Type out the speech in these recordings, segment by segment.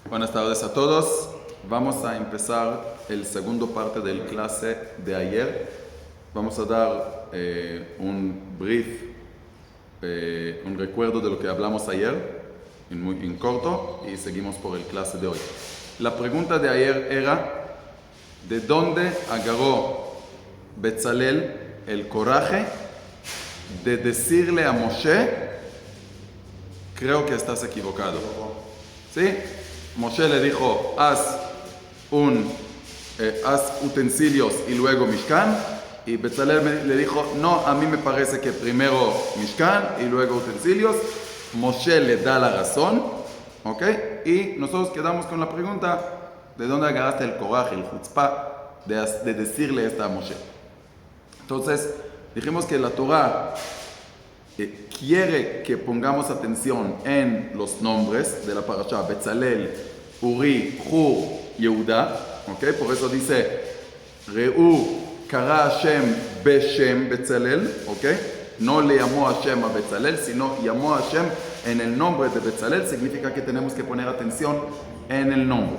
Buenas tardes a todos. Vamos a empezar el segundo parte del clase de ayer. Vamos a dar un brief, un recuerdo de lo que hablamos ayer, en corto, y seguimos por el clase de hoy. La pregunta de ayer era, ¿de dónde agarró Betzalel el coraje de decirle a Moshe, creo que estás equivocado? ¿Sí? Moshe le dijo, haz utensilios y luego Mishkan. Y Betzalel le dijo, no, a mí me parece que primero Mishkan y luego utensilios. Moshe le da la razón, ¿ok? Y nosotros quedamos con la pregunta, ¿de dónde agarraste el coraje, el chutzpah, de decirle esto a Moshe? Entonces, dijimos que la Torah quiere que pongamos atención en los nombres de la parasha, Betzalel, Uri, Hur, Yehuda, ¿ok? Por eso dice, Re'u, Kara Hashem, Beshem, Betzalel, ¿ok? No le llamó a Hashem a Betzalel, sino llamó a Hashem en el nombre de Betzalel, significa que tenemos que poner atención en el nombre,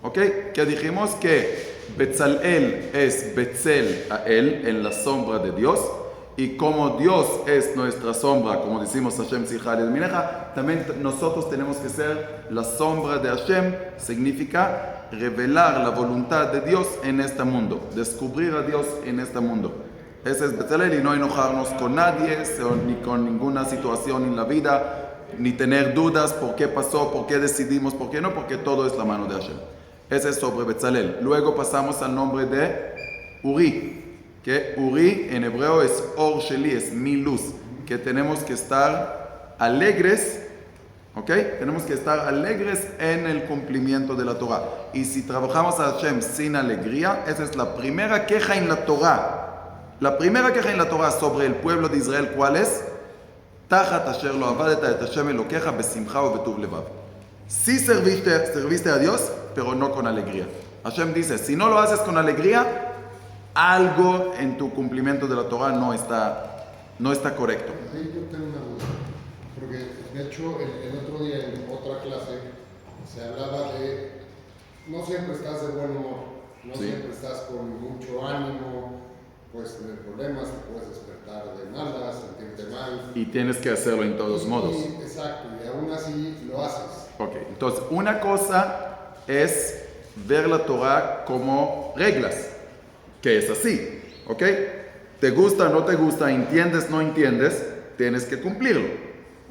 ¿ok? Que dijimos que Betzalel es Betzel a él, en la sombra de Dios. Y como Dios es nuestra sombra, como decimos Hashem Tzilcha el Mineja, también nosotros tenemos que ser la sombra de Hashem. Significa revelar la voluntad de Dios en este mundo, descubrir a Dios en este mundo. Ese es Betzalel, y no enojarnos con nadie, ni con ninguna situación en la vida, ni tener dudas por qué pasó, por qué decidimos, por qué no, porque todo es la mano de Hashem. Ese es sobre Betzalel. Luego pasamos al nombre de Uri. Que Uri en hebreo es Or Sheli, es mi luz, que tenemos que estar alegres, ¿ok? Tenemos que estar alegres en el cumplimiento de la Torah. Y si trabajamos a Hashem sin alegría, esa es la primera queja en la Torah. La primera queja en la Torah sobre el pueblo de Israel, ¿cuál es? Tachat asher lo avadet et Hashem elokecha besimcha u betuv levav. Sí serviste a Dios, pero no con alegría. Hashem dice, si no lo haces con alegría, algo en tu cumplimiento de la Torah no está correcto. Ahí yo tengo una duda, porque de hecho el otro día en otra clase se hablaba de no siempre estás de buen humor, no siempre estás con mucho ánimo, puedes tener problemas, te puedes despertar de malas, sentirte mal. Y tienes que hacerlo en todos modos. Exacto, y aún así lo haces. Ok, entonces una cosa es ver la Torah como reglas, que es así, ¿ok? Te gusta, no te gusta, entiendes, no entiendes, tienes que cumplirlo,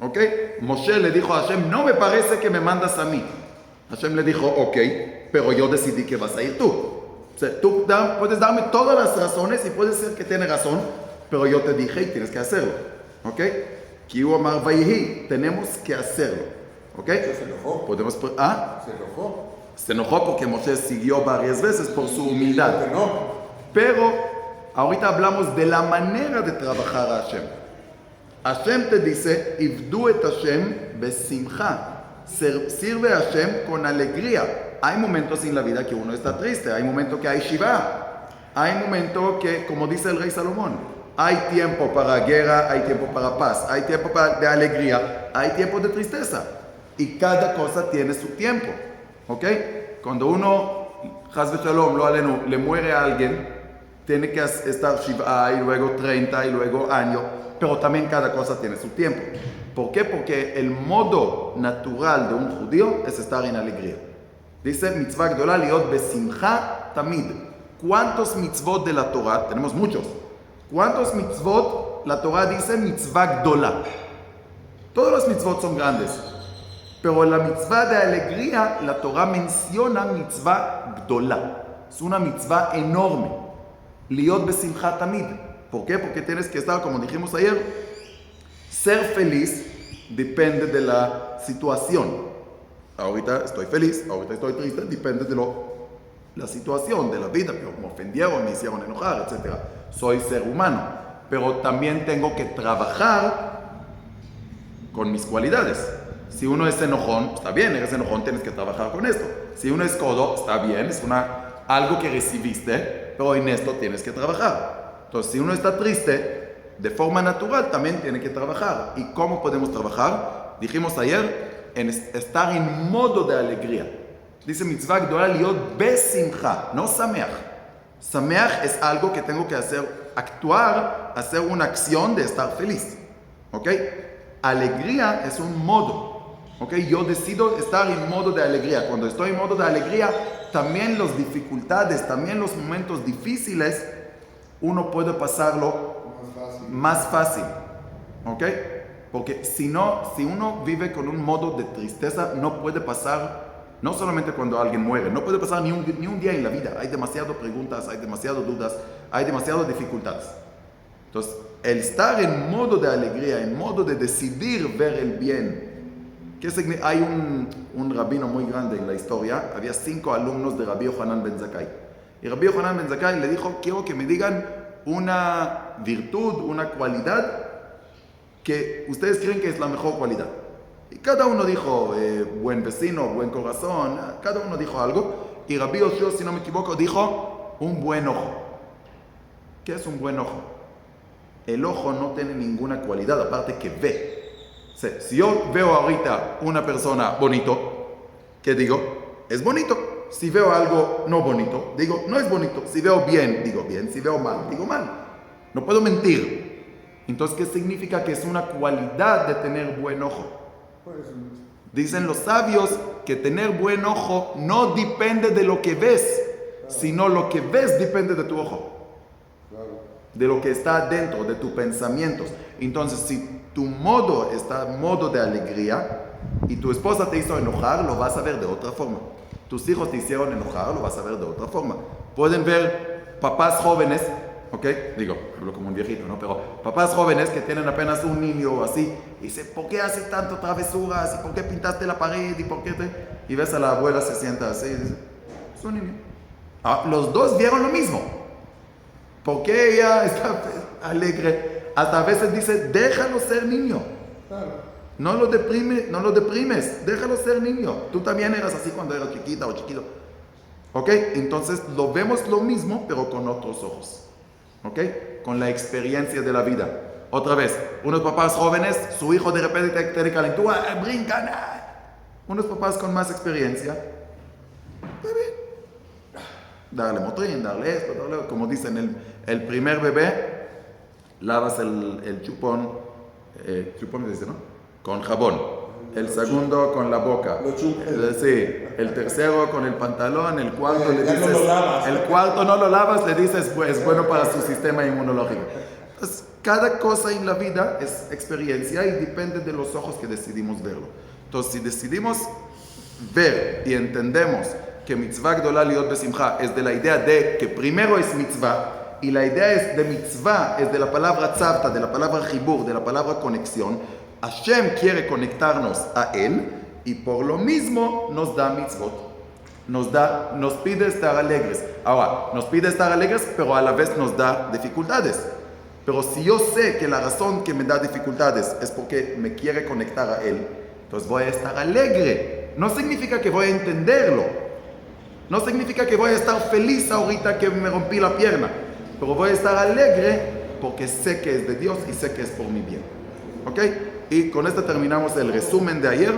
¿ok? Moshe le dijo a Hashem, no me parece que me mandas a mí. Hashem le dijo, ok, pero yo decidí que vas a ir tú. O sea, tú puedes darme todas las razones y puede ser que tienes razón, pero yo te dije y tienes que hacerlo, ¿ok? Kiu amar vayhi, tenemos que hacerlo, ¿ok? Se enojó. Podemos, Se enojó. Se enojó porque Moshe siguió varias veces por su humildad. No. Pero ahorita hablamos de la manera de trabajar a Hashem. Hashem te dice, Ivdu et Hashem besimcha. Sirve a Hashem con alegría. Hay momentos en la vida que uno está triste, hay momentos que hay shiva, hay momentos que, como dice el rey Salomón, hay tiempo para guerra, hay tiempo para paz, hay tiempo de alegría, hay tiempo de tristeza. Y cada cosa tiene su tiempo, ¿ok? Cuando uno, Chas v'Shalom, lo alenu, le muere a alguien, tiene que estar Shiva y luego 30 y luego año, pero también cada cosa tiene su tiempo. ¿Por qué? Porque el modo natural de un judío es estar en alegría. Dice, mitzvah gdolah liot besimcha tamid. ¿Cuántos mitzvot de la Torah? Tenemos muchos. ¿Cuántos mitzvot la Torah dice mitzvah gdolah? Todos los mitzvot son grandes. Pero la mitzvah de alegría, la Torah menciona mitzvah gdolah. Es una mitzvah enorme. Liot besimcha tamid. ¿Por qué? Porque tienes que estar, como dijimos ayer, ser feliz depende de la situación. Ahorita estoy feliz, ahorita estoy triste, depende de la situación, de la vida. Me ofendieron, me hicieron enojar, etc. Soy ser humano, pero también tengo que trabajar con mis cualidades. Si uno es enojón, está bien, eres enojón, tienes que trabajar con esto. Si uno es codo, está bien, es algo que recibiste, pero en esto tienes que trabajar. Entonces, si uno está triste, de forma natural también tiene que trabajar. ¿Y cómo podemos trabajar? Dijimos ayer, en estar en modo de alegría. Dice mitzvah gdola liot besimcha, no sameach. Sameach es algo que tengo que hacer, actuar, hacer una acción de estar feliz. ¿Ok? Alegría es un modo. ¿Ok? Yo decido estar en modo de alegría. Cuando estoy en modo de alegría, también las dificultades, también los momentos difíciles, uno puede pasarlo más fácil. ¿Ok? Porque si uno vive con un modo de tristeza, no puede pasar, no solamente cuando alguien muere, no puede pasar ni un día en la vida. Hay demasiadas preguntas, hay demasiadas dudas, hay demasiadas dificultades. Entonces, el estar en modo de alegría, en modo de decidir ver el bien. Hay un rabino muy grande en la historia, había 5 alumnos de Rabbi Yohanan ben Zakkai. Y Rabbi Yohanan ben Zakkai le dijo, quiero que me digan una virtud, una cualidad que ustedes creen que es la mejor cualidad. Y cada uno dijo, buen vecino, buen corazón, cada uno dijo algo. Y Rabbi Yoshua, si no me equivoco, dijo, un buen ojo. ¿Qué es un buen ojo? El ojo no tiene ninguna cualidad, aparte que ve. O sea, si yo veo ahorita una persona bonito, ¿qué digo? Es bonito. Si veo algo no bonito, digo, no es bonito. Si veo bien, digo bien. Si veo mal, digo mal. No puedo mentir. Entonces, ¿qué significa? Que es una cualidad de tener buen ojo. Dicen los sabios que tener buen ojo no depende de lo que ves, sino lo que ves depende de tu ojo. De lo que está dentro, de tus pensamientos. Entonces, si tu modo está en modo de alegría y tu esposa te hizo enojar, lo vas a ver de otra forma. Tus hijos te hicieron enojar, lo vas a ver de otra forma. Pueden ver papás jóvenes, ¿ok? Digo, hablo como un viejito, ¿no? Pero papás jóvenes que tienen apenas un niño así, y dicen, ¿por qué haces tanto travesuras? ¿Y por qué pintaste la pared? ¿Y por qué te...? Y ves a la abuela se sienta así y dice, es un niño. Los dos vieron lo mismo. Porque ella está alegre. Hasta a veces dice, déjalo ser niño. No lo deprimes, déjalo ser niño. Tú también eras así cuando eras chiquita o chiquito. ¿Ok? Entonces lo vemos lo mismo, pero con otros ojos. ¿Ok? Con la experiencia de la vida. Otra vez, unos papás jóvenes, su hijo de repente te calentúa, brincan. Unos papás con más experiencia. Está bien. Darle motrín, darle esto, darle... Como dicen, el primer bebé, lavas el chupón, chupón me dice, ¿no? Con jabón. El segundo con la boca. Sí. El tercero con el pantalón. El cuarto le dices... El cuarto no lo lavas, le dices, pues es bueno para su sistema inmunológico. Entonces, cada cosa en la vida es experiencia y depende de los ojos que decidimos verlo. Entonces, si decidimos ver y entendemos que mitzvah gdola liot besimcha es de la idea de que primero es mitzvah y la idea es de mitzvah, es de la palabra tzavta, de la palabra chibur, de la palabra conexión. Hashem quiere conectarnos a Él y por lo mismo nos da mitzvot. Nos pide estar alegres. Ahora, nos pide estar alegres, pero a la vez nos da dificultades. Pero si yo sé que la razón que me da dificultades es porque me quiere conectar a Él, entonces voy a estar alegre. No significa que voy a entenderlo. No significa que voy a estar feliz ahorita que me rompí la pierna, pero voy a estar alegre porque sé que es de Dios y sé que es por mi bien. ¿Ok? Y con esto terminamos el resumen de ayer.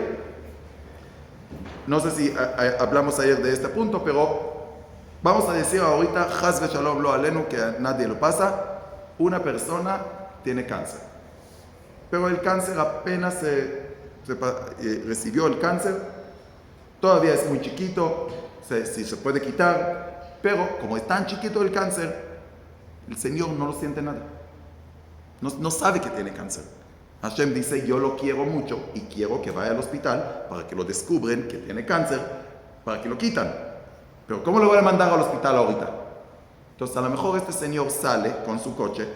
No sé si hablamos ayer de este punto, pero vamos a decir ahorita, Chas v'Shalom lo alenu, que a nadie lo pasa. Una persona tiene cáncer, pero el cáncer apenas recibió el cáncer, todavía es muy chiquito. Si se puede quitar, pero como es tan chiquito el cáncer, el Señor no lo siente nada. No sabe que tiene cáncer. Hashem dice, yo lo quiero mucho y quiero que vaya al hospital para que lo descubren que tiene cáncer, para que lo quitan. Pero ¿cómo lo voy a mandar al hospital ahorita? Entonces a lo mejor este señor sale con su coche,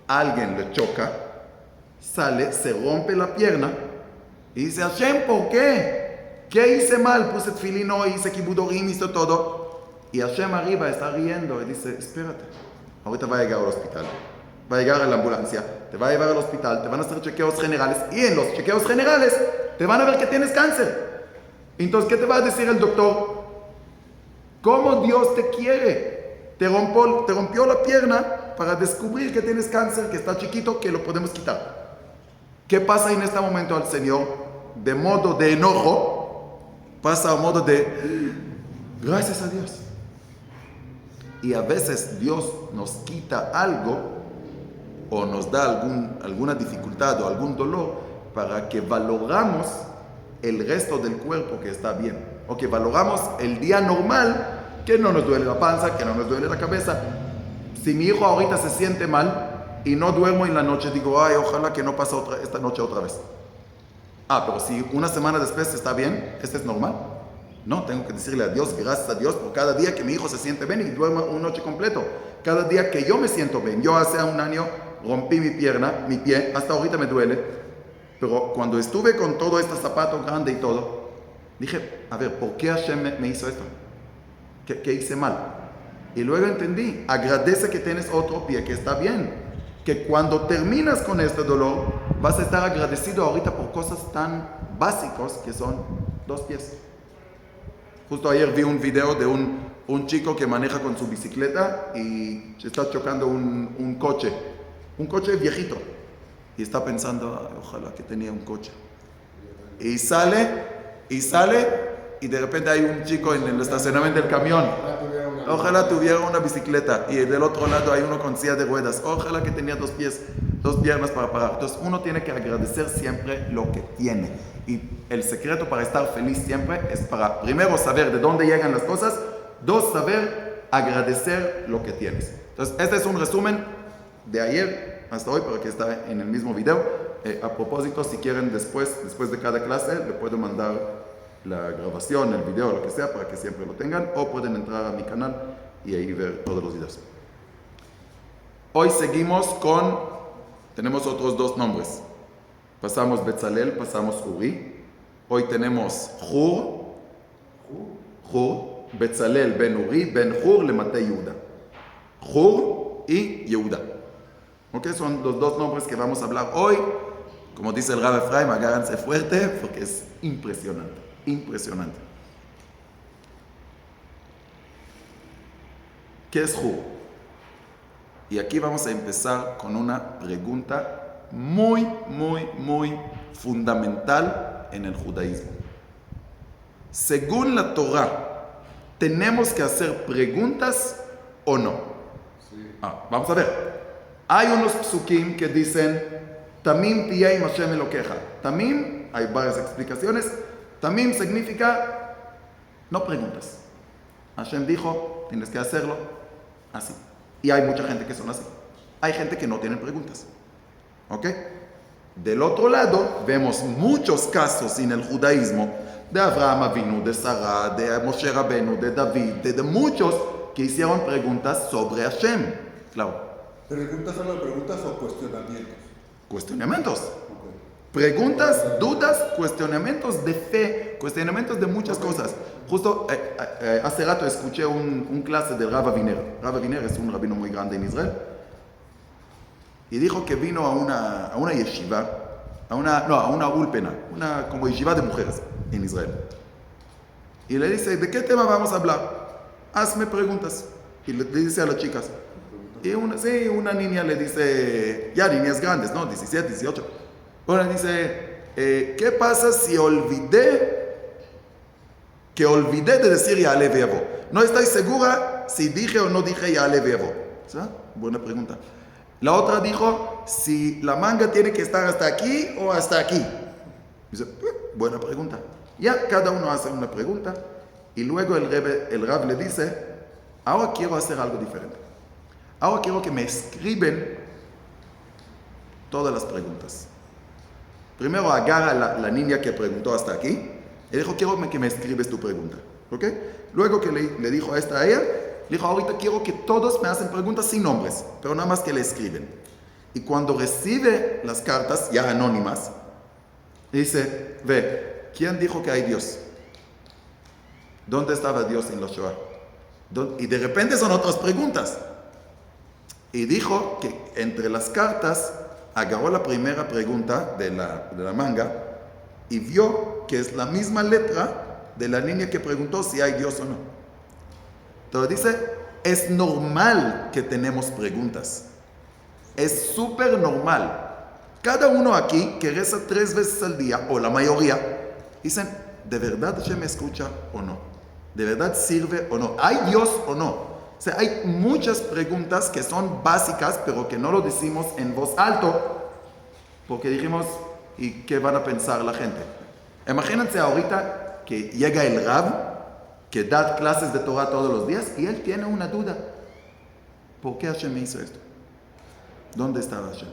alguien le choca, sale, se rompe la pierna y dice, Hashem, ¿por qué? ¿Qué hice mal? Puse tefilín hoy, hice kibudorim, hice todo. Y Hashem arriba está riendo y dice, espérate, ahorita va a llegar al hospital. Va a llegar a la ambulancia, te va a llevar al hospital, te van a hacer chequeos generales y en los chequeos generales te van a ver que tienes cáncer. Entonces, ¿qué te va a decir el doctor? ¿Cómo Dios te quiere? Te rompió la pierna para descubrir que tienes cáncer, que está chiquito, que lo podemos quitar. ¿Qué pasa en este momento al Señor? De modo de enojo, pasa a modo de Gracias a Dios. Y a veces Dios nos quita algo o nos da alguna dificultad o algún dolor para que valoramos el resto del cuerpo que está bien. O que valoramos el día normal, que no nos duele la panza, que no nos duele la cabeza. Si mi hijo ahorita se siente mal y no duermo en la noche, digo, ay, ojalá que no pase esta noche otra vez. Pero si una semana después está bien, ¿este es normal? No, tengo que decirle a Dios, gracias a Dios por cada día que mi hijo se siente bien y duerma una noche completo. Cada día que yo me siento bien. Yo hace un año rompí mi pie, hasta ahorita me duele. Pero cuando estuve con todo este zapato grande y todo, dije, a ver, ¿por qué Hashem me hizo esto? ¿Qué hice mal? Y luego entendí, agradece que tienes otro pie, que está bien. Que cuando terminas con este dolor, vas a estar agradecido ahorita por cosas tan básicas que son 2 pies. Justo ayer vi un video de un chico que maneja con su bicicleta y se está chocando un coche viejito. Y está pensando, ay, ojalá que tenía un coche. Y sale, y de repente hay un chico en el estacionamiento del camión. Ojalá tuviera una bicicleta. Y del otro lado hay uno con silla de ruedas. Ojalá que tenía 2 piernas para parar. Entonces uno tiene que agradecer siempre lo que tiene. Y el secreto para estar feliz siempre es para, primero, saber de dónde llegan las cosas. 2, saber agradecer lo que tienes. Entonces este es un resumen de ayer hasta hoy, para que está en el mismo video. A propósito, si quieren después de cada clase, le puedo mandar la grabación, el video, lo que sea, para que siempre lo tengan, o pueden entrar a mi canal y ahí ver todos los videos. Hoy seguimos tenemos otros 2 nombres. Pasamos Betzalel, pasamos Uri. Hoy tenemos Hur, Betzalel ben Uri, ben Hur le maté Yehuda. Hur y Yehuda. ¿Ok? Son los 2 nombres que vamos a hablar hoy. Como dice el Rab Efraim, agárrense fuerte porque es impresionante. Impresionante. ¿Qué es Hur? Y aquí vamos a empezar con una pregunta muy, muy, muy fundamental en el judaísmo. Según la Torah, ¿tenemos que hacer preguntas o no? Sí. Vamos a ver. Hay unos psukim que dicen Tamim piyeim Hashem elokeja. Tamim, hay varias explicaciones. Tamim significa no preguntas. Hashem dijo, tienes que hacerlo así. Y hay mucha gente que son así. Hay gente que no tiene preguntas. ¿Ok? Del otro lado, vemos muchos casos en el judaísmo de Abraham Avinu, de Sarah, de Moshe Rabenu, de David, de muchos que hicieron preguntas sobre Hashem. Claro. ¿Preguntas son las preguntas o cuestionamientos? Cuestionamientos. Okay. Preguntas, dudas, cuestionamientos de fe, cuestionamientos de muchas cosas. Justo hace rato escuché un clase del Rav Aviner. Rav Aviner es un rabino muy grande en Israel. Y dijo que vino a una yeshiva, a una ulpena, como yeshiva de mujeres en Israel. Y le dice, ¿de qué tema vamos a hablar? Hazme preguntas. Y le dice a las chicas. Y una niña le dice, ya niñas grandes, ¿no? 17, 18. Una dice, ¿qué pasa si olvidé de decir Ya'aleh Ve'yavo? No estoy segura si dije o no dije Ya'aleh Ve'yavo. ¿Sí? Buena pregunta. La otra dijo, si la manga tiene que estar hasta aquí o hasta aquí. Dice, buena pregunta. Ya cada uno hace una pregunta y luego el Rav le dice, ahora quiero hacer algo diferente. Ahora quiero que me escriben todas las preguntas. Primero agarra la niña que preguntó hasta aquí y dijo, quiero que me escribes tu pregunta. ¿Ok? Luego que le dijo esta a ella, le dijo, ahorita quiero que todos me hacen preguntas sin nombres, pero nada más que le escriben. Y cuando recibe las cartas, ya anónimas, dice, ve, ¿quién dijo que hay Dios? ¿Dónde estaba Dios en la Shoah? Y de repente son otras preguntas. Y dijo que entre las cartas agarró la primera pregunta de la manga y vio que es la misma letra de la niña que preguntó si hay Dios o no. Entonces dice, es normal que tenemos preguntas. Es súper normal. Cada uno aquí que reza 3 veces al día, o la mayoría, dicen, ¿de verdad Hashem me escucha o no? ¿De verdad sirve o no? ¿Hay Dios o no? O sea, hay muchas preguntas que son básicas, pero que no lo decimos en voz alto, porque dijimos, ¿y qué van a pensar la gente? Imagínense ahorita que llega el Rab, que da clases de Torah todos los días, y él tiene una duda. ¿Por qué Hashem me hizo esto? ¿Dónde estaba Hashem?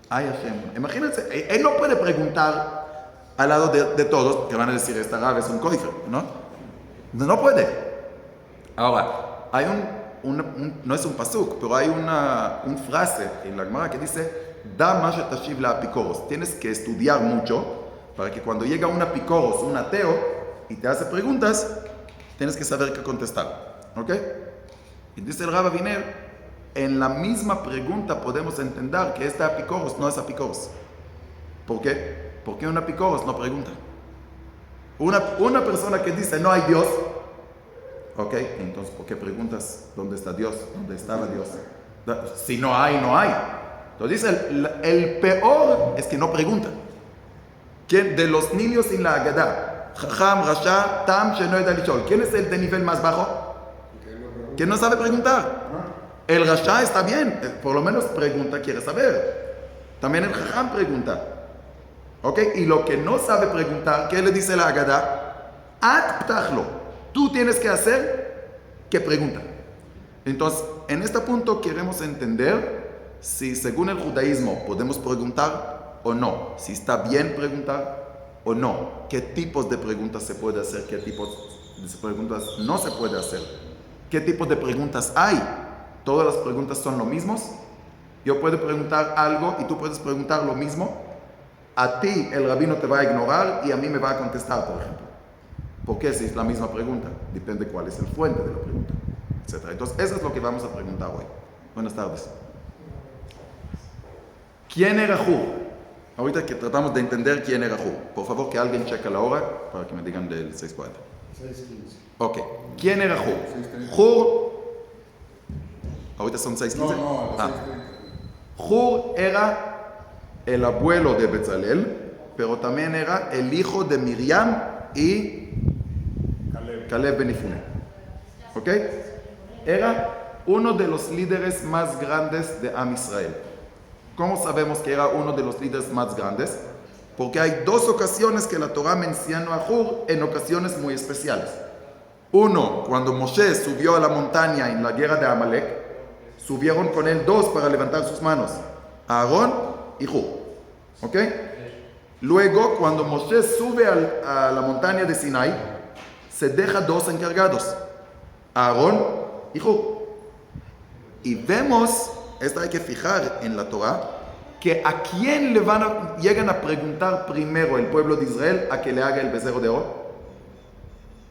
Hay Hashem. Imagínense, él no puede preguntar al lado de todos, que van a decir, esta Rab es un koifer, ¿no? No puede. Ahora, hay no es un pasuk, pero hay una frase en la Gemara que dice, da más tashiv la apicoros. Tienes que estudiar mucho para que cuando llega un apicoros, un ateo, y te hace preguntas, tienes que saber qué contestar. ¿Ok? Y dice el Rab Aviner, en la misma pregunta podemos entender que este apicoros no es apicoros. ¿Por qué? Porque un apicoros no pregunta. Una persona que dice no hay Dios, ok, entonces ¿por qué preguntas dónde está Dios? ¿Dónde estaba Dios? Si no hay, no hay. Entonces dice, el peor es que no pregunta. ¿Quién? De los niños en la Agadá, Jajam, Rasha, Tam, Shenoy, Dalichol. ¿Quién es el de nivel más bajo? Que no sabe preguntar. El Rasha está bien, por lo menos pregunta, quiere saber. También el Jajam pregunta. ¿Ok? Y lo que no sabe preguntar, ¿qué le dice la Agadá? At ptachlo. Tú tienes que hacer que pregunta. Entonces, en este punto queremos entender si según el judaísmo podemos preguntar o no. Si está bien preguntar o no. ¿Qué tipos de preguntas se puede hacer? ¿Qué tipos de preguntas no se puede hacer? ¿Qué tipos de preguntas hay? ¿Todas las preguntas son lo mismos? Yo puedo preguntar algo y tú puedes preguntar lo mismo. A ti el rabino te va a ignorar y a mí me va a contestar, por ejemplo. ¿Por qué? Si es la misma pregunta. Depende cuál es el fuente de la pregunta, etc. Entonces, eso es lo que vamos a preguntar hoy. Buenas tardes. ¿Quién era Hur? Ahorita que tratamos de entender quién era Hur. Por favor, que alguien cheque la hora para que me digan del 6:40. 6:15. Ok. ¿Quién era Hur? 6:30. Hur... Ahorita son 6:15. No, a las 6:30. Hur era el abuelo de Bezalel, pero también era el hijo de Miriam y Caleb ben Yefune. ¿Ok? Era uno de los líderes más grandes de Am Israel. ¿Cómo sabemos que era uno de los líderes más grandes? Porque hay dos ocasiones que la Torah menciona a Hur en ocasiones muy especiales. Uno, cuando Moshe subió a la montaña en la guerra de Amalek, subieron con él dos para levantar sus manos, Aarón y Hur. ¿Ok? Luego, cuando Moshe sube a la montaña de Sinai, se deja dos encargados, Aarón y Hur. Y vemos, esto hay que fijar en la Torah, que a quién llegan a preguntar primero el pueblo de Israel a que le haga el becerro de oro.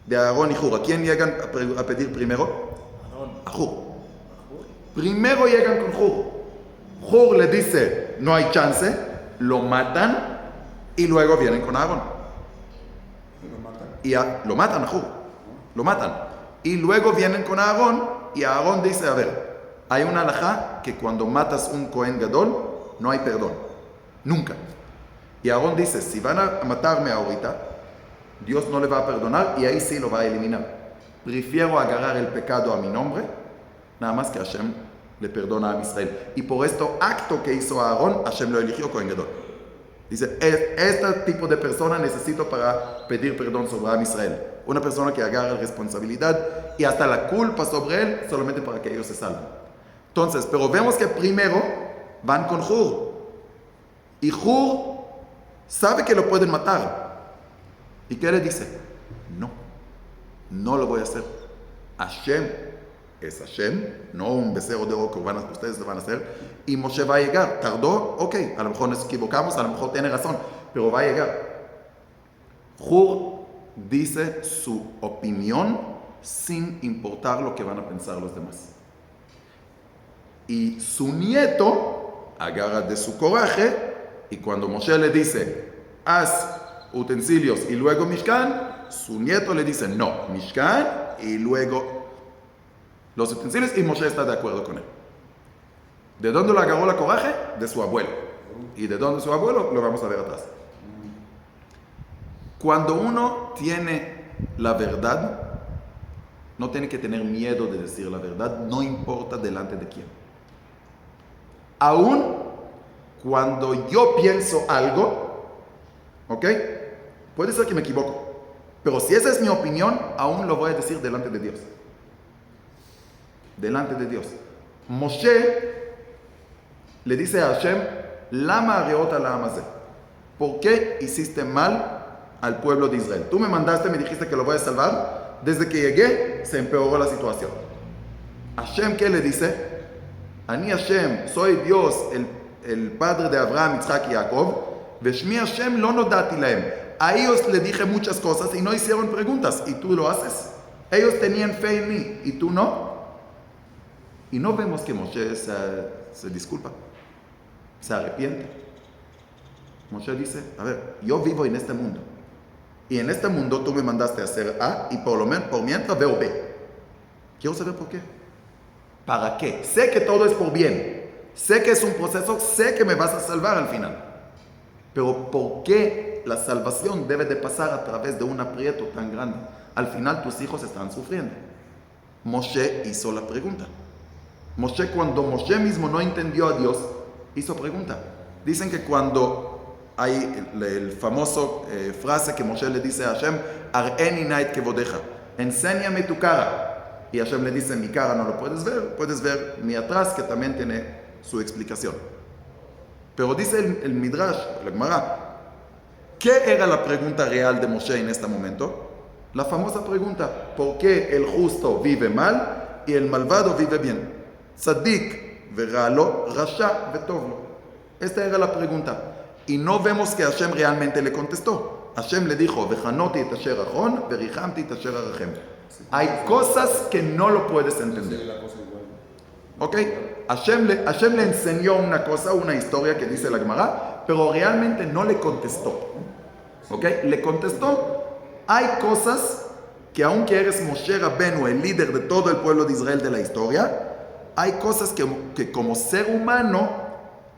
De Aarón y Hur. ¿A quién llegan a pedir primero? A Hur. Primero llegan con Hur. Hur le dice, no hay chance, lo matan y luego vienen con Aarón. Lo matan a Hur. Lo matan. Y luego vienen con Aarón y Aarón dice, a ver, hay una halajá que cuando matas un Cohen Gadol, no hay perdón. Nunca. Y Aarón dice, si van a matarme ahorita, Dios no le va a perdonar y ahí sí lo va a eliminar. Prefiero agarrar el pecado a mi nombre, nada más que Hashem le perdona a Israel. Y por esto acto que hizo Aarón, Hashem lo eligió Cohen Gadol. Dice, este tipo de persona necesito para pedir perdón sobre Am Israel. Una persona que agarra responsabilidad y hasta la culpa sobre él solamente para que ellos se salven. Entonces, pero vemos que primero van con Hur. Y Hur sabe que lo pueden matar. ¿Y qué le dice? No lo voy a hacer. Hashem es Hashem, no un becerro de oro que ustedes lo van a hacer. Y Moshe va a llegar. ¿Tardó? Ok, a lo mejor nos equivocamos, a lo mejor tiene razón, pero va a llegar. Hur dice su opinión sin importar lo que van a pensar los demás. Y su nieto agarra de su coraje y cuando Moshe le dice, haz utensilios y luego Mishkan, su nieto le dice, no, Mishkan y luego los utensilios, y Moshe está de acuerdo con él. ¿De dónde lo agarró la coraje? De su abuelo. ¿Y de dónde su abuelo? Lo vamos a ver atrás. Cuando uno tiene la verdad, no tiene que tener miedo de decir la verdad, no importa delante de quién. Aún cuando yo pienso algo, ¿ok? Puede ser que me equivoco, pero si esa es mi opinión, aún lo voy a decir delante de Dios. Delante de Dios. Moshe le dice a Hashem, Lama areota la amazé. ¿Por qué hiciste mal al pueblo de Israel? Tú me mandaste, me dijiste que lo voy a salvar. Desde que llegué, se empeoró la situación. Hashem, ¿qué le dice? Ani Hashem, soy Dios, el padre de Abraham, Isaac y Jacob. Veshmi Hashem lo nodati lahem. A ellos le dije muchas cosas y no hicieron preguntas. ¿Y tú lo haces? Ellos tenían fe en mí y tú no. Y no vemos que Moshe se disculpa, se arrepiente. Moshe dice, a ver, yo vivo en este mundo. Y en este mundo tú me mandaste a hacer A y por mientras veo B. Quiero saber por qué. ¿Para qué? Sé que todo es por bien. Sé que es un proceso, sé que me vas a salvar al final. Pero ¿por qué la salvación debe de pasar a través de un aprieto tan grande? Al final tus hijos están sufriendo. Moshe hizo la pregunta. Cuando Moshe mismo no entendió a Dios, hizo pregunta. Dicen que cuando hay el famoso frase que Moshe le dice a Hashem, Ar'eni nait kevodeja, enséñame tu cara. Y Hashem le dice, mi cara no lo puedes ver mi atrás, que también tiene su explicación. Pero dice el Midrash, la Gemara, ¿qué era la pregunta real de Moshe en este momento? La famosa pregunta, ¿por qué el justo vive mal y el malvado vive bien? Tzadik veralo, rasha vetovlo. Esta era la pregunta. Y no vemos que Hashem realmente le contestó. Hashem le dijo, Vejanoti et asher achon, verichamti et asher arachem. Hay cosas que no lo puedes entender. ¿Ok? Hashem le enseñó una cosa, una historia que dice la Gemara, pero realmente no le contestó. ¿Ok? Le contestó, hay cosas que aunque eres Moshe Rabenu, el líder de todo el pueblo de Israel de la historia, hay cosas que como ser humano,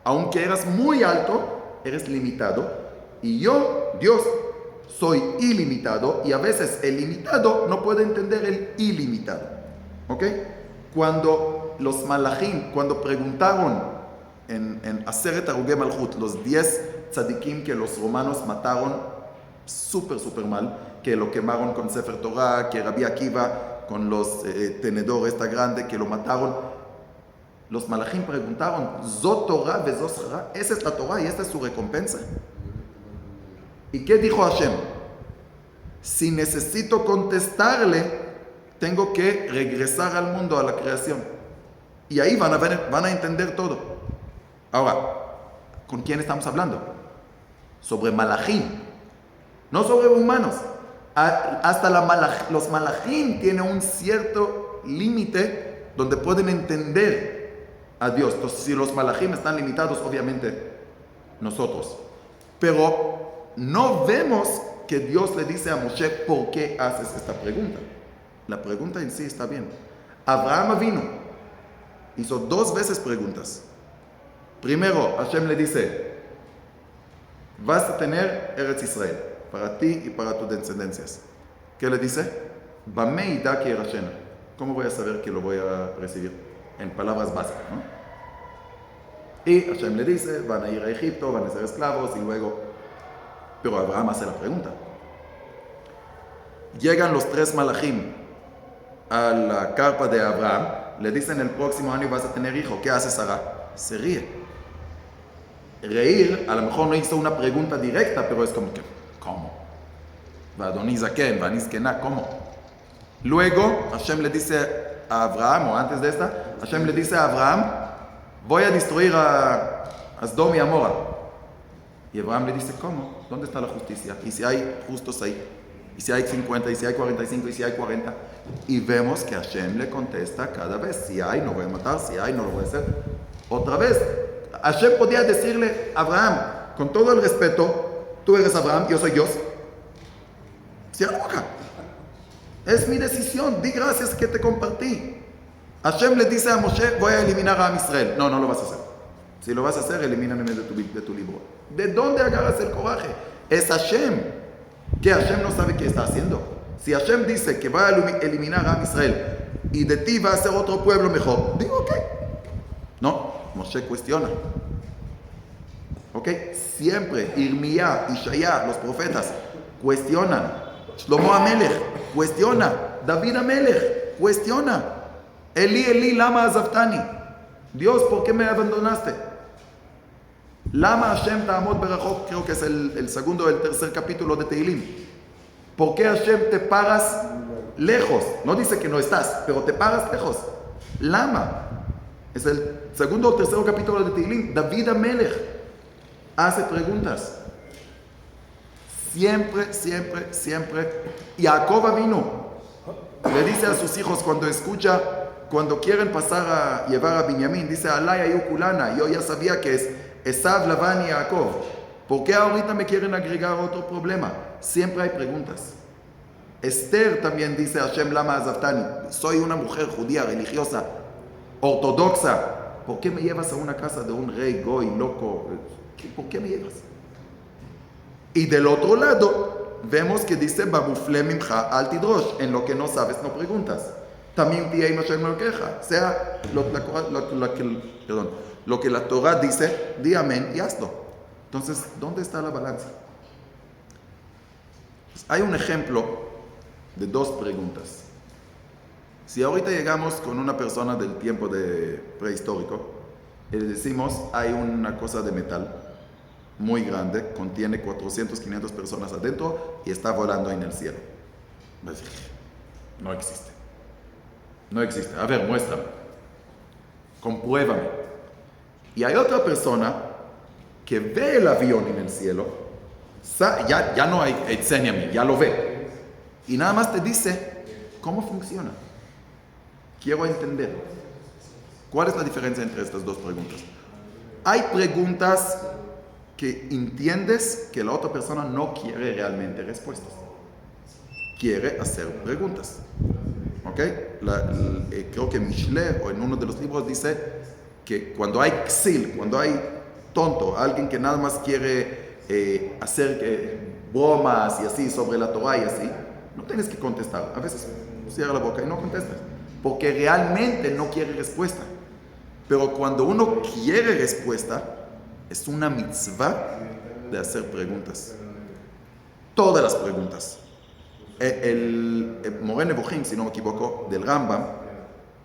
aunque eras muy alto, eres limitado. Y yo, Dios, soy ilimitado. Y a veces el limitado no puede entender el ilimitado. ¿Ok? Cuando los malachim, cuando preguntaron en Aseret Harugei Malchut, los 10 tzadikim que los romanos mataron súper mal, que lo quemaron con Sefer Torah, que Rabbi Akiva con los tenedores esta grande, que lo mataron. Los malachim preguntaron, Zot Torah vezot schara, esa es la Torah y esta es su recompensa. ¿Y qué dijo Hashem? Si necesito contestarle, tengo que regresar al mundo, a la creación. Y ahí van a entender todo. Ahora, ¿con quién estamos hablando? Sobre malachim, no sobre humanos. Hasta los malachim tienen un cierto límite donde pueden entender a Dios. Entonces, si los malachim están limitados, obviamente nosotros. Pero no vemos que Dios le dice a Moshe, ¿por qué haces esta pregunta? La pregunta en sí está bien. Abraham vino, hizo 2 veces preguntas. Primero, Hashem le dice, vas a tener Eretz Israel, para ti y para tus descendencias. ¿Qué le dice? Bamei da ki erashena. ¿Cómo voy a saber que lo voy a recibir? En palabras básicas, ¿no? Y Hashem le dice, van a ir a Egipto, van a ser esclavos y luego... Pero Abraham hace la pregunta. Llegan los 3 malachim a la carpa de Abraham, le dicen el próximo año vas a tener hijo. ¿Qué hace Sara? Se ríe. Reír, a lo mejor no hizo una pregunta directa, pero es como que, ¿cómo? Vadoni zaken, vaniskená, ¿cómo? Luego Hashem le dice a Abraham, o antes de esta, Hashem le dice a Abraham, voy a destruir a Sdom y Amora. Y Abraham le dice, ¿cómo? ¿Dónde está la justicia? ¿Y si hay justos ahí? ¿Y si hay 50? ¿Y si hay 45? ¿Y si hay 40? Y vemos que Hashem le contesta cada vez, si hay, no voy a matar, si hay, no lo voy a hacer. Otra vez, Hashem podía decirle a Abraham, con todo el respeto, tú eres Abraham, yo soy Dios. Cierra la boca. Es mi decisión, di gracias que te compartí. Hashem le dice a Moshe, voy a eliminar a Am Israel. No lo vas a hacer. Si lo vas a hacer, elimíname de tu libro. ¿De dónde agarras el coraje? Es Hashem. ¿Que Hashem no sabe qué está haciendo? Si Hashem dice que va a eliminar a Am Israel y de ti va a ser otro pueblo mejor, digo, ok. No, Moshe cuestiona. Ok, siempre Irmía, Ishaya, los profetas, cuestionan. Shlomo Amelech, cuestiona. David Amelech, cuestiona. Eli, Eli, lama azavtani. Dios, ¿por qué me abandonaste? Lama Hashem ta'amod berachok, creo que es el segundo o el tercer capítulo de Tehilim. ¿Por qué Hashem te paras lejos? No dice que no estás, pero te paras lejos. Lama. Es el segundo o tercer capítulo de Tehilim. David Amelech hace preguntas. Siempre, siempre, siempre. Jacob vino. Le dice a sus hijos cuando quieren pasar a llevar a Binyamin, dice, Alay ayukulana, yo ya sabía que es Esav, Labán y Jacob. ¿Por qué ahorita me quieren agregar otro problema? Siempre hay preguntas. Esther también dice, Hashem lama azavtani, soy una mujer judía, religiosa, ortodoxa. ¿Por qué me llevas a una casa de un rey goy, loco? ¿Por qué me llevas? Y del otro lado, vemos que dice, Babufle mimcha al tidrosh, en lo que no sabes, no preguntas. También tía y Hashem no queja. O sea, lo que la Torah dice, di amén y hazlo. Entonces, ¿dónde está la balanza? Pues hay un ejemplo de dos preguntas. Si ahorita llegamos con una persona del tiempo prehistórico y le decimos, hay una cosa de metal muy grande, contiene 400, 500 personas adentro y está volando en el cielo. Va a decir, no existe. No existe. A ver, muéstrame. Compruébame. Y hay otra persona que ve el avión en el cielo, ya no hay, enséñame, ya lo ve. Y nada más te dice, ¿cómo funciona? Quiero entender. ¿Cuál es la diferencia entre estas dos preguntas? Hay preguntas que entiendes que la otra persona no quiere realmente respuestas. Quiere hacer preguntas. ¿Ok? Creo que Mishle, o en uno de los libros, dice que cuando hay xil, cuando hay tonto, alguien que nada más quiere hacer bromas y así sobre la Torah y así, no tienes que contestar. A veces cierra la boca y no contestas, porque realmente no quiere respuesta. Pero cuando uno quiere respuesta, es una mitzvah de hacer preguntas. Todas las preguntas. El Moreh Nevuchim, si no me equivoco, del Rambam,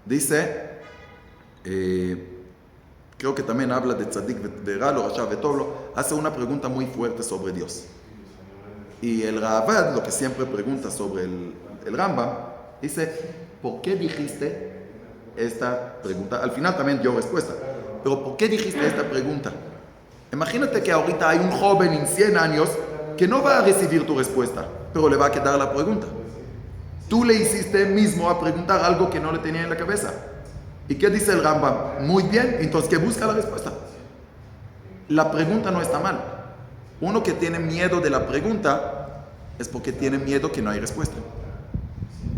dice, creo que también habla de Tzadik, de Ralo, Rasha, de Toblo, hace una pregunta muy fuerte sobre Dios. Y el Ravad, lo que siempre pregunta sobre el Rambam, dice, ¿por qué dijiste esta pregunta? Al final también dio respuesta, pero ¿por qué dijiste esta pregunta? Imagínate que ahorita hay un joven en 100 años que no va a recibir tu respuesta, pero le va a quedar la pregunta. Tú le hiciste mismo a preguntar algo que no le tenía en la cabeza. ¿Y qué dice el Rambam? Muy bien, entonces que busca la respuesta. La pregunta no está mal. Uno que tiene miedo de la pregunta es porque tiene miedo que no hay respuesta.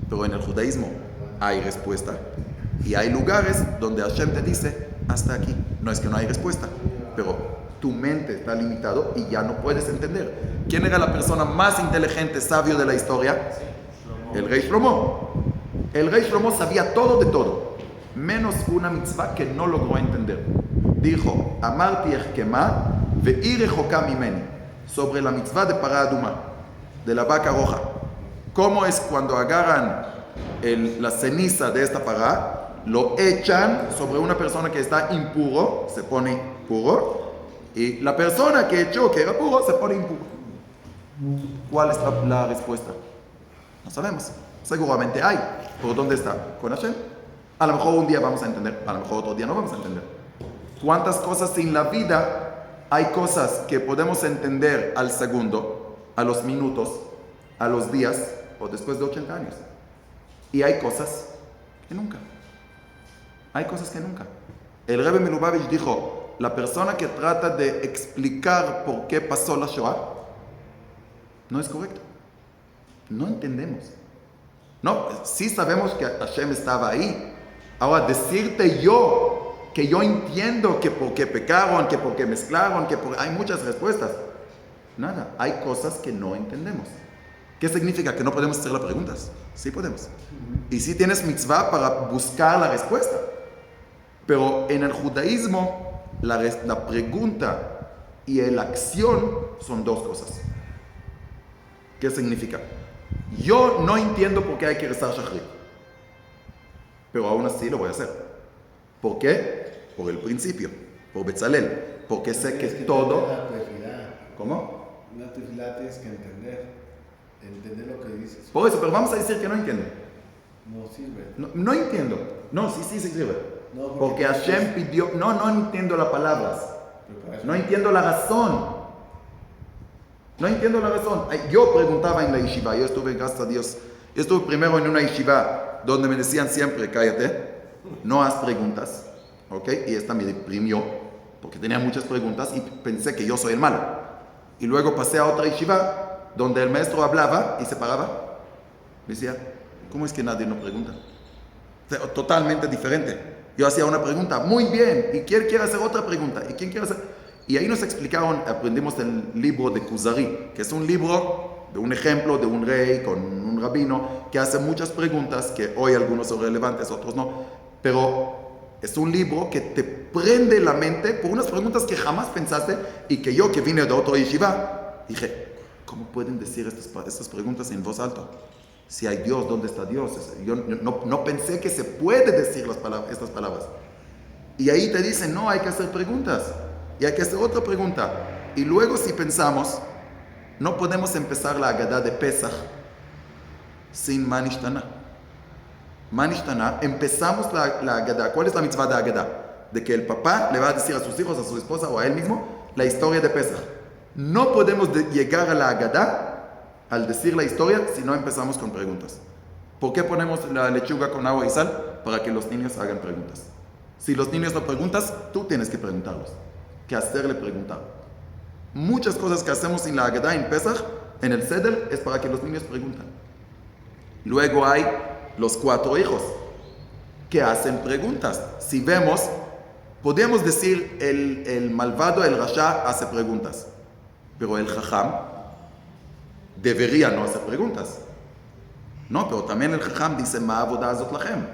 Pero en el judaísmo hay respuesta. Y hay lugares donde Hashem te dice, hasta aquí. No es que no hay respuesta, pero tu mente está limitado y ya no puedes entender. ¿Quién era la persona más inteligente, sabio de la historia? El rey Shlomo. El rey Shlomo sabía todo de todo, menos una mitzvah que no logró entender. Dijo, Amarti echkema ve'i rechoka mimeni, sobre la mitzvah de pará aduma, de la vaca roja. ¿Cómo es cuando agarran la ceniza de esta pará, lo echan sobre una persona que está impuro, se pone puro, y la persona que echó, que era puro, se pone impuro? ¿Cuál es la respuesta? No sabemos. Seguramente hay. ¿Por dónde está? Con Hashem. A lo mejor un día vamos a entender, a lo mejor otro día no vamos a entender. ¿Cuántas cosas en la vida hay cosas que podemos entender al segundo, a los minutos, a los días o después de 80 años? Y hay cosas que nunca. Hay cosas que nunca. El Rebbe Melubavitch dijo, la persona que trata de explicar por qué pasó la Shoah no es correcto. No entendemos. No, sí sabemos que Hashem estaba ahí. Ahora, decirte yo que yo entiendo que porque pecaron, que porque mezclaron, hay muchas respuestas. Nada, hay cosas que no entendemos. ¿Qué significa? ¿Que no podemos hacer las preguntas? Sí podemos. Y sí tienes mitzvah para buscar la respuesta. Pero en el judaísmo, la pregunta y la acción son dos cosas. ¿Qué significa? Yo no entiendo por qué hay que rezar Shachrit, pero aún así lo voy a hacer. ¿Por qué? Por el principio, por Betzalel, porque sé que todo... ¿Cómo? Una tefilá tienes que entender lo que dices. Por eso, pero vamos a decir que no entiendo. No sirve. No entiendo. No, sí sirve. No, porque Hashem pidió... No entiendo las palabras. No entiendo la razón. No entiendo la razón. Yo preguntaba en la yeshiva, yo estuve, gracias a Dios, yo estuve primero en una yeshiva donde me decían siempre, cállate, no haz preguntas, ¿ok? Y esta me deprimió, porque tenía muchas preguntas y pensé que yo soy el malo. Y luego pasé a otra yeshiva donde el maestro hablaba y se paraba. Me decía, ¿cómo es que nadie nos pregunta? O sea, totalmente diferente. Yo hacía una pregunta, muy bien, ¿y quién quiere hacer otra pregunta? ¿Y quién quiere hacer...? Y ahí nos explicaron, aprendimos el libro de Kuzari, que es un libro de un ejemplo de un rey con un rabino que hace muchas preguntas que hoy algunos son relevantes, otros no, pero es un libro que te prende la mente por unas preguntas que jamás pensaste y que yo, que vine de otro yeshiva, dije, ¿cómo pueden decir estas preguntas en voz alta? Si hay Dios, ¿dónde está Dios? Yo no pensé que se puede decir estas palabras. Y ahí te dicen, no, hay que hacer preguntas. Y hay que hacer otra pregunta. Y luego si pensamos, no podemos empezar la Agadá de Pesach sin Manishtana. Manishtana, empezamos la Agadá. ¿Cuál es la mitzvah de Agadá? De que el papá le va a decir a sus hijos, a su esposa o a él mismo, la historia de Pesach. No podemos llegar a la Agadá al decir la historia si no empezamos con preguntas. ¿Por qué ponemos la lechuga con agua y sal? Para que los niños hagan preguntas. Si los niños no preguntas, tú tienes que preguntarlos. Que hacerle preguntar. Muchas cosas que hacemos en la Agadá, en Pesach, en el Seder, es para que los niños preguntan. Luego hay los 4 hijos que hacen preguntas. Si vemos, podríamos decir el malvado, el rasha, hace preguntas. Pero el jajam debería no hacer preguntas. No, pero también el jajam dice, Ma avodah azot lachem.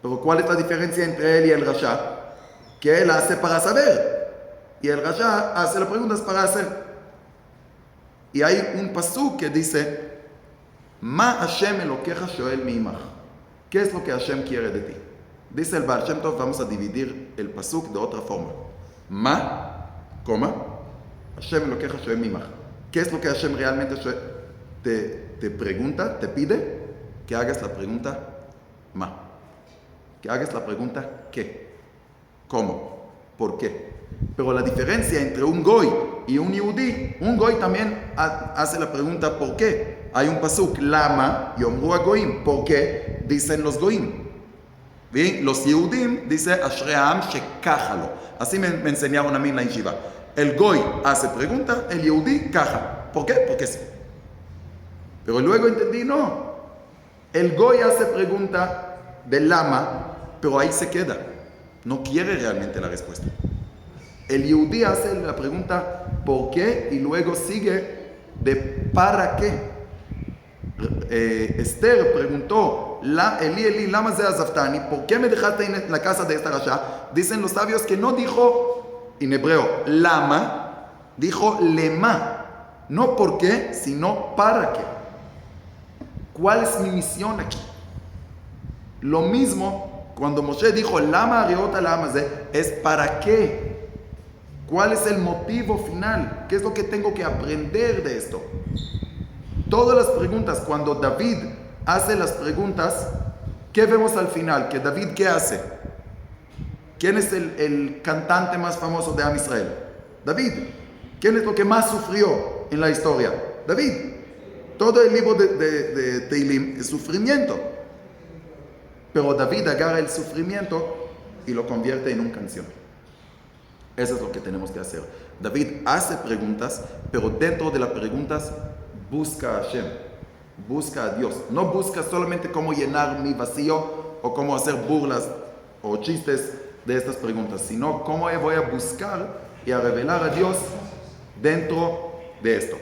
Pero ¿cuál es la diferencia entre él y el rasha? Que él hace para saber y el rasha hace las preguntas para hacer. Y hay un pasuk que dice, Ma Hashem Elokecha shoel miimach. ¿Qué es lo que Hashem quiere de ti? Dice el Baal Shem Tov, vamos a dividir el pasuk de otra forma. Ma, Hashem Elokecha shoel miimach. ¿Qué es lo que Hashem realmente te pregunta, te pide? Que hagas la pregunta Ma. Que hagas la pregunta ¿qué? ¿Cómo? ¿Por qué? Pero la diferencia entre un goy y un yehudí, un goy también hace la pregunta ¿por qué? Hay un pasuk, Lama yomru hagoyim, ¿por qué? Dicen los goyim. ¿Bien? Los yehudim dice Ashream shekachalo. Así me enseñaron a mí en la yeshiva. El goy hace pregunta, el yehudí caja. ¿Por qué? Porque sí. Pero luego entendí, no. El goy hace pregunta del lama, pero ahí se queda. No quiere realmente la respuesta. El yehudí hace la pregunta ¿por qué? Y luego sigue de ¿para qué? Esther preguntó Eli, lama ze azaftani, ¿por qué me dejaste en la casa de esta rasha? Dicen los sabios que no dijo en hebreo lama, dijo lema. No por qué, sino para qué. ¿Cuál es mi misión aquí? Lo mismo cuando Moshe dijo lama ariota lama ze, es para qué. ¿Cuál es el motivo final? ¿Qué es lo que tengo que aprender de esto? Todas las preguntas, cuando David hace las preguntas, ¿qué vemos al final? Que David, ¿qué hace? ¿Quién es el cantante más famoso de Am Israel? David. ¿Quién es lo que más sufrió en la historia? David. Todo el libro de Teilim es sufrimiento. Pero David agarra el sufrimiento y lo convierte en una canción. Eso es lo que tenemos que hacer. David hace preguntas, pero dentro de las preguntas busca a Hashem, busca a Dios. No busca solamente cómo llenar mi vacío o cómo hacer burlas o chistes de estas preguntas, sino cómo voy a buscar y a revelar a Dios dentro de esto.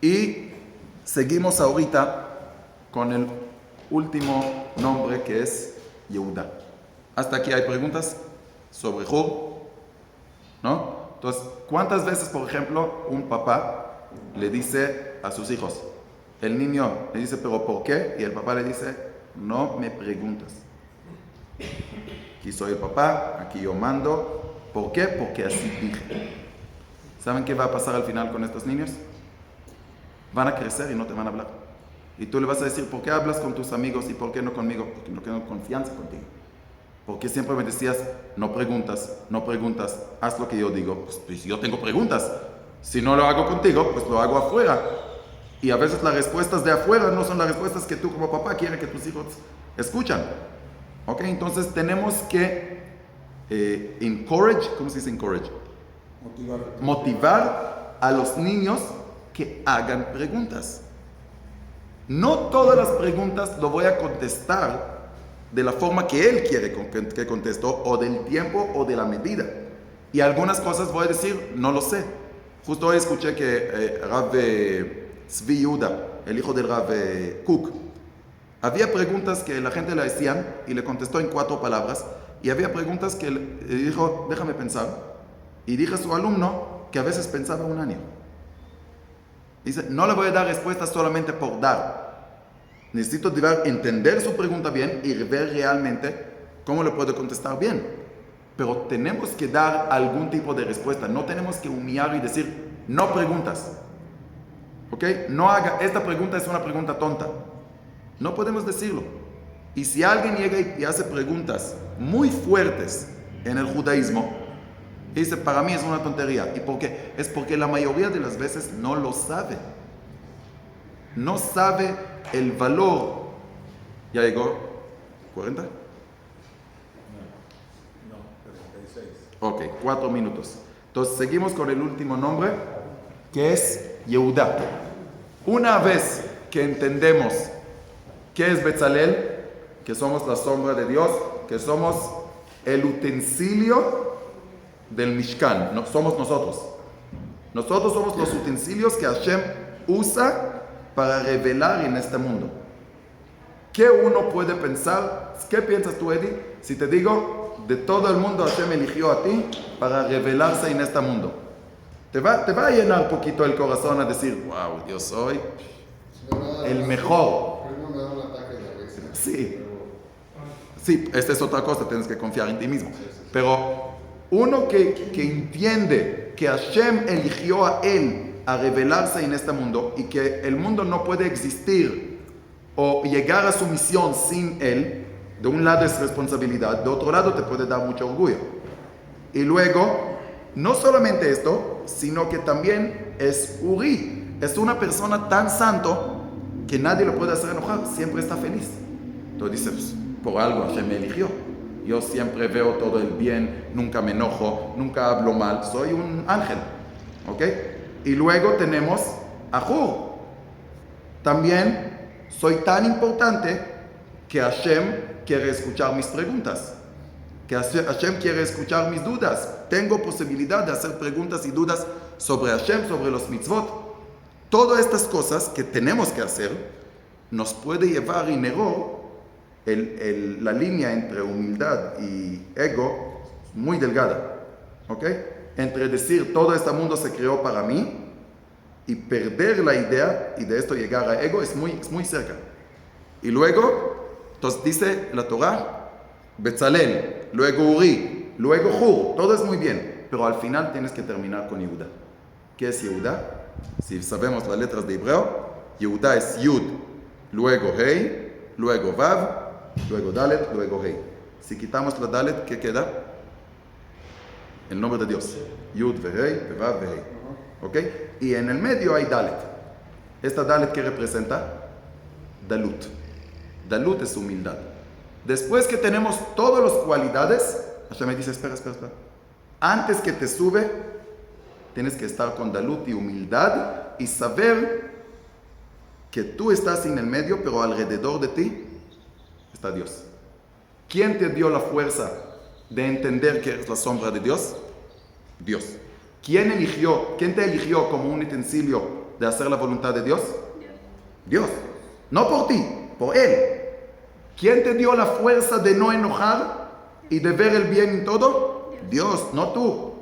Y seguimos ahorita con el último nombre que es Yehuda. Hasta aquí hay preguntas sobre Hur, ¿no? Entonces, ¿cuántas veces, por ejemplo, un papá le dice a sus hijos, el niño le dice, ¿pero por qué? Y el papá le dice, no me preguntas. Aquí soy el papá, aquí yo mando. ¿Por qué? Porque así dije. ¿Saben qué va a pasar al final con estos niños? Van a crecer y no te van a hablar. Y tú le vas a decir, ¿por qué hablas con tus amigos y por qué no conmigo? Porque no tengo confianza contigo. Porque siempre me decías, no preguntas, haz lo que yo digo. Pues yo tengo preguntas. Si no lo hago contigo, pues lo hago afuera. Y a veces las respuestas de afuera no son las respuestas que tú como papá quieres que tus hijos escuchan. ¿Ok? Entonces tenemos que encourage, ¿cómo se dice encourage? Motivar a los niños que hagan preguntas. No todas las preguntas lo voy a contestar de la forma que él quiere que contesto, o del tiempo o de la medida. Y algunas cosas voy a decir, no lo sé. Justo hoy escuché que Rav Tzvi Yehuda, el hijo del Rav Kook, había preguntas que la gente le hacían y le contestó en 4 palabras, y había preguntas que le dijo, déjame pensar, y dije a su alumno que a veces pensaba un año. Dice, no le voy a dar respuestas solamente por dar. Necesito entender su pregunta bien y ver realmente cómo le puedo contestar bien. Pero tenemos que dar algún tipo de respuesta. No tenemos que humillar y decir, no preguntas. ¿Ok? No haga, esta pregunta es una pregunta tonta. No podemos decirlo. Y si alguien llega y hace preguntas muy fuertes en el judaísmo, y dice, para mí es una tontería. ¿Y por qué? Es porque la mayoría de las veces no lo sabe. No sabe el valor. ¿Ya llegó? ¿40? No, 36. Ok, 4 minutos. Entonces seguimos con el último nombre, que es Yehuda. Una vez que entendemos qué es Betzalel, que somos la sombra de Dios, que somos el utensilio del Mishkan, no, somos nosotros. Nosotros somos los utensilios que Hashem usa para revelar en este mundo. ¿Qué uno puede pensar? ¿Qué piensas tú, Eddie? Si te digo, de todo el mundo Hashem eligió a ti para revelarse en este mundo. Te va a llenar un poquito el corazón a decir, wow, yo soy el mejor. Primero me da un ataque de risa. Sí. Sí, esta es otra cosa, tienes que confiar en ti mismo. Pero uno que entiende que Hashem eligió a él a revelarse en este mundo y que el mundo no puede existir o llegar a su misión sin él, de un lado es responsabilidad, de otro lado te puede dar mucho orgullo. Y luego, no solamente esto, sino que también es Uri, es una persona tan santo que nadie lo puede hacer enojar, siempre está feliz. Entonces dice, pues, por algo Hashem me eligió. Yo siempre veo todo el bien, nunca me enojo, nunca hablo mal, soy un ángel. ¿Ok? Y luego tenemos a Hur. También soy tan importante que Hashem quiere escuchar mis preguntas, que Hashem quiere escuchar mis dudas. Tengo posibilidad de hacer preguntas y dudas sobre Hashem, sobre los mitzvot. Todas estas cosas que tenemos que hacer nos puede llevar en error. La línea entre humildad y ego muy delgada, ¿ok? Entre decir todo este mundo se creó para mí y perder la idea y de esto llegar a ego es muy cerca. Y luego, entonces dice la Torah, Betzalel, luego Uri, luego Hur, todo es muy bien, pero al final tienes que terminar con Yehuda. ¿Qué es Yehuda? Si sabemos las letras de hebreo, Yehuda es Yud, luego Hei, luego Vav, luego Dalet, luego Hei. Si quitamos la Dalet, ¿qué queda? El nombre de Dios. Yud, Vehei, Vav, Vehei. ¿Ok? Y en el medio hay Dalet. ¿Esta Dalet qué representa? Dalut. Dalut es humildad. Después que tenemos todas las cualidades, Hashem me dice, espera. Antes que te sube, tienes que estar con Dalut y humildad y saber que tú estás en el medio, pero alrededor de ti está Dios. ¿Quién te dio la fuerza de entender que eres la sombra de Dios? Dios. ¿Quién te eligió como un utensilio de hacer la voluntad de Dios? Dios. No por ti, por Él. ¿Quién te dio la fuerza de no enojar y de ver el bien en todo? Dios, no tú.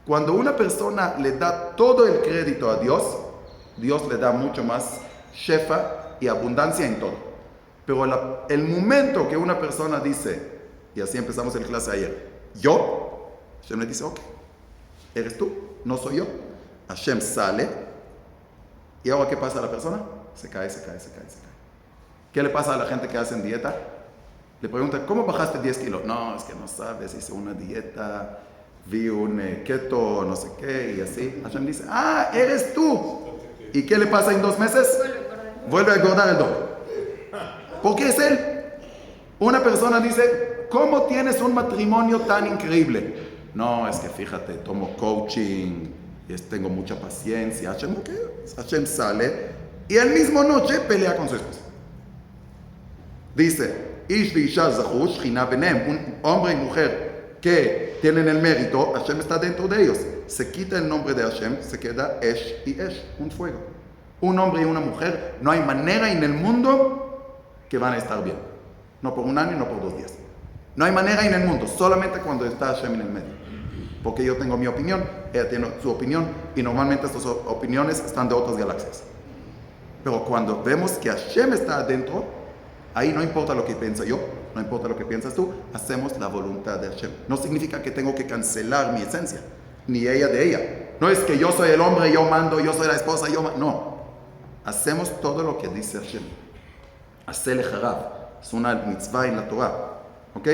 Cuando una persona le da todo el crédito a Dios, Dios le da mucho más shefa y abundancia en todo. Pero el momento que una persona dice, y así empezamos el clase ayer, yo, Hashem le dice, ok, eres tú, no soy yo. Hashem sale, y ahora ¿qué pasa a la persona? Se cae. ¿Qué le pasa a la gente que hacen dieta? Le preguntan, ¿cómo bajaste 10 kilos? No, es que no sabes, hice una dieta, vi un keto, no sé qué, y así. Hashem dice, eres tú. ¿Y qué le pasa en 2 meses? Vuelve a engordar el doble. ¿Por qué es él? Una persona dice, ¿cómo tienes un matrimonio tan increíble? No, es que fíjate, tomo coaching, tengo mucha paciencia. Hashem sale y al mismo noche pelea con su esposa. Dice, Ish v'isha zachu shchina benem, un hombre y mujer que tienen el mérito, Hashem está dentro de ellos. Se quita el nombre de Hashem, se queda Esh y Esh, un fuego. Un hombre y una mujer, no hay manera en el mundo que van a estar bien. No por un año, no por 2 días. No hay manera en el mundo, solamente cuando está Hashem en el medio. Porque yo tengo mi opinión, ella tiene su opinión, y normalmente estas opiniones están de otras galaxias. Pero cuando vemos que Hashem está adentro, ahí no importa lo que piensa yo, no importa lo que piensas tú, hacemos la voluntad de Hashem. No significa que tengo que cancelar mi esencia, ni ella de ella. No es que yo soy el hombre, yo mando, yo soy la esposa, no. Hacemos todo lo que dice Hashem. Hacer harav es una mitzvah en la Torah, ¿ok?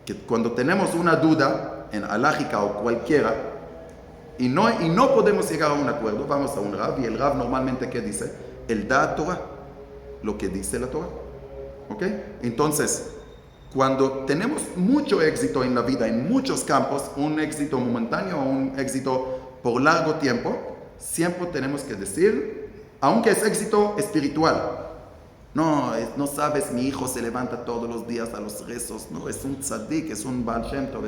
Que cuando tenemos una duda en alágica o cualquiera y no podemos llegar a un acuerdo, vamos a un Rav, y el Rav normalmente ¿qué dice? Él da Torah, lo que dice la Torah, ¿ok? Entonces, cuando tenemos mucho éxito en la vida, en muchos campos, un éxito momentáneo o un éxito por largo tiempo, siempre tenemos que decir, aunque es éxito espiritual, no sabes, mi hijo se levanta todos los días a los rezos, no, es un tzadik, es un Baal Shem Tov,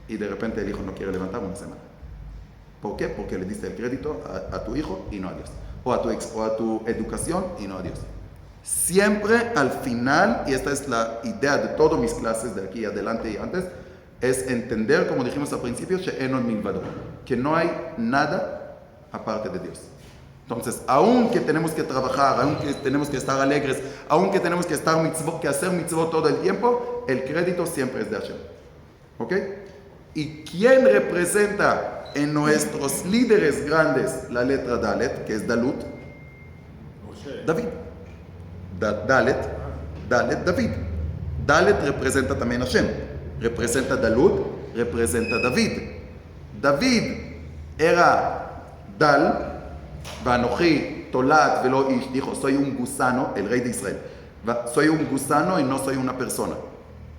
y de repente el hijo no quiere levantar una semana. ¿Por qué? Porque le diste el crédito a tu hijo y no a Dios. O a tu educación y no a Dios. Siempre al final, y esta es la idea de todas mis clases de aquí adelante y antes, es entender, como dijimos al principio, she'enon milvado, que no hay nada aparte de Dios. Entonces, aunque tenemos que trabajar, aunque tenemos que estar alegres, aunque tenemos que hacer mitzvot todo el tiempo, el crédito siempre es de Hashem. ¿Ok? ¿Y quién representa en nuestros líderes grandes la letra Dalet, que es Dalut? David. Dalet, David. Dalet representa también Hashem. Representa Dalut, representa David. David era Dal, Vanochi, Tolat, Velo Ish, dijo, soy un gusano, el rey de Israel. Soy un gusano y no soy una persona.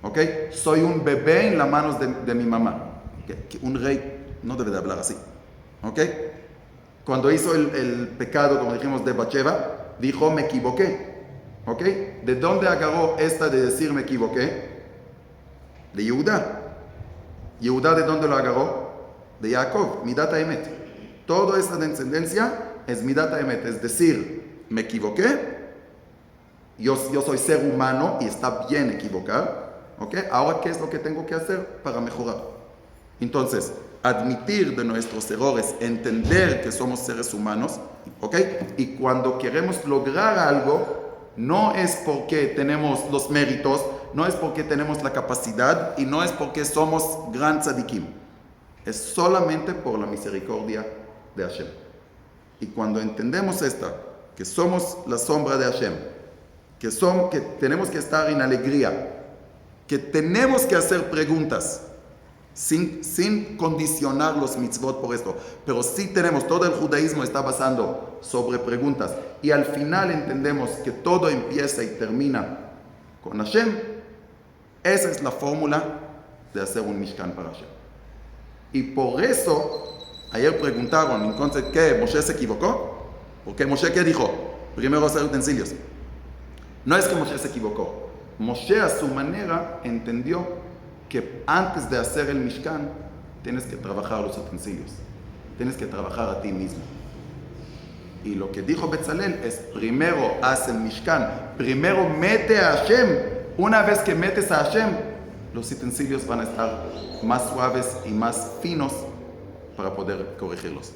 ¿Ok? Soy un bebé en las manos de mi mamá. ¿Okay? Un rey no debe de hablar así. ¿Ok? Cuando hizo el pecado, como dijimos, de Bathsheba, dijo, me equivoqué. ¿Ok? ¿De dónde agarró esta de decir me equivoqué? De Yehuda. ¿Yehuda de dónde lo agarró? De Jacob, Midat HaEmet. Toda esta descendencia es Midat HaEmet, es decir, me equivoqué, yo soy ser humano y está bien equivocar. ¿Ok? Ahora, ¿qué es lo que tengo que hacer para mejorar? Entonces, admitir de nuestros errores, entender que somos seres humanos, ¿ok? Y cuando queremos lograr algo, no es porque tenemos los méritos, no es porque tenemos la capacidad y no es porque somos gran tzadikim. Es solamente por la misericordia de Hashem. Y cuando entendemos que somos la sombra de Hashem, que tenemos que estar en alegría, que tenemos que hacer preguntas sin condicionar los mitzvot por esto, pero sí tenemos, todo el judaísmo está basando sobre preguntas, y al final entendemos que todo empieza y termina con Hashem. Esa es la fórmula de hacer un Mishkan para Hashem. Y por eso, ayer preguntaron, entonces, ¿qué? ¿Moshe se equivocó? Porque Moshe, ¿qué dijo? Primero hacer utensilios. No es que Moshe se equivocó. Moshe a su manera entendió que antes de hacer el Mishkan tienes que trabajar los utensilios, tienes que trabajar a ti mismo. Y lo que dijo Betzalel es, primero haz el Mishkan, primero mete a Hashem. Una vez que metes a Hashem, los utensilios van a estar más suaves y más finos para poder corregirlos.